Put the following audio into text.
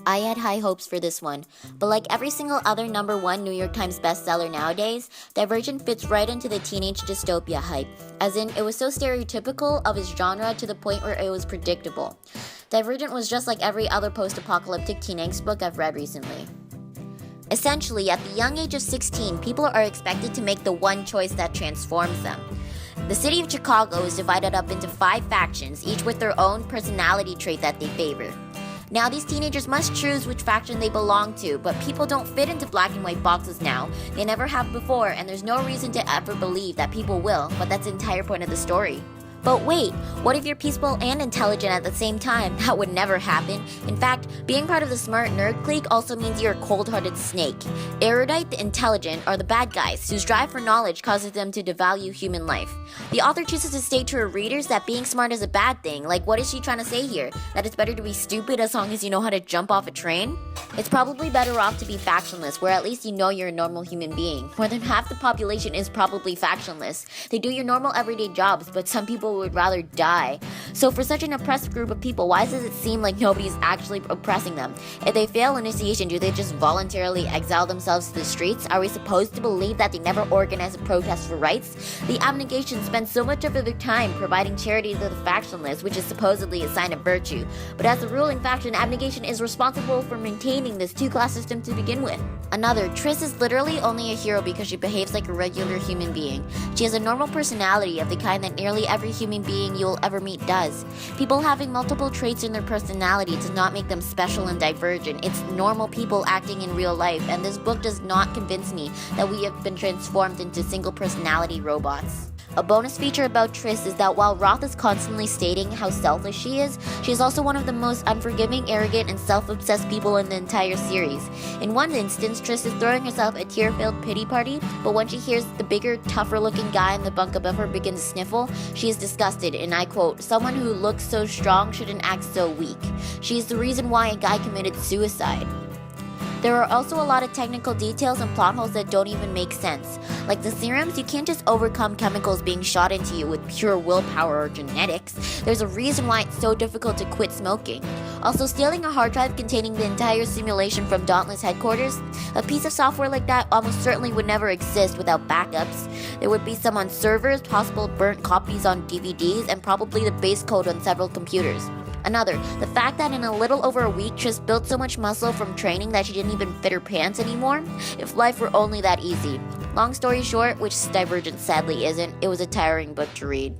I had high hopes for this one, but like every single other #1 New York Times bestseller nowadays, Divergent fits right into the teenage dystopia hype, as in it was so stereotypical of its genre to the point where it was predictable. Divergent was just like every other post-apocalyptic teen angst book I've read recently. Essentially, at the young age of 16, people are expected to make the one choice that transforms them. The city of Chicago is divided up into 5 factions, each with their own personality trait that they favor. Now, these teenagers must choose which faction they belong to, but people don't fit into black and white boxes now. They never have before, and there's no reason to ever believe that people will, but that's the entire point of the story. But wait, what if you're peaceful and intelligent at the same time? That would never happen. In fact, being part of the smart nerd clique also means you're a cold-hearted snake. Erudite, the intelligent, are the bad guys, whose drive for knowledge causes them to devalue human life. The author chooses to state to her readers that being smart is a bad thing. Like, what is she trying to say here? That it's better to be stupid as long as you know how to jump off a train? It's probably better off to be factionless, where at least you know you're a normal human being. More than half the population is probably factionless. They do your normal everyday jobs, but some people would rather die. So for such an oppressed group of people, why does it seem like nobody's actually oppressing them? If they fail initiation, do they just voluntarily exile themselves to the streets? Are we supposed to believe that they never organize a protest for rights? The abnegation spends so much of their time providing charity to the factionless, which is supposedly a sign of virtue. But as the ruling faction, abnegation is responsible for maintaining this two-class system to begin with. Another, Triss is literally only a hero because she behaves like a regular human being. She has a normal personality of the kind that nearly every human being you'll ever meet does. People having multiple traits in their personality does not make them special and divergent. It's normal people acting in real life, and this book does not convince me that we have been transformed into single personality robots. A bonus feature about Triss is that while Roth is constantly stating how selfish she is also one of the most unforgiving, arrogant, and self-obsessed people in the entire series. In one instance, Triss is throwing herself a tear-filled pity party, but when she hears the bigger, tougher-looking guy in the bunk above her begin to sniffle, she is disgusted, and I quote, "Someone who looks so strong shouldn't act so weak." She is the reason why a guy committed suicide. There are also a lot of technical details and plot holes that don't even make sense. Like the serums, you can't just overcome chemicals being shot into you with pure willpower or genetics. There's a reason why it's so difficult to quit smoking. Also, stealing a hard drive containing the entire simulation from Dauntless headquarters, a piece of software like that almost certainly would never exist without backups. There would be some on servers, possible burnt copies on DVDs, and probably the base code on several computers. Another, the fact that in a little over a week, Triss built so much muscle from training that she didn't even fit her pants anymore. If life were only that easy. Long story short, which Divergent sadly isn't, it was a tiring book to read.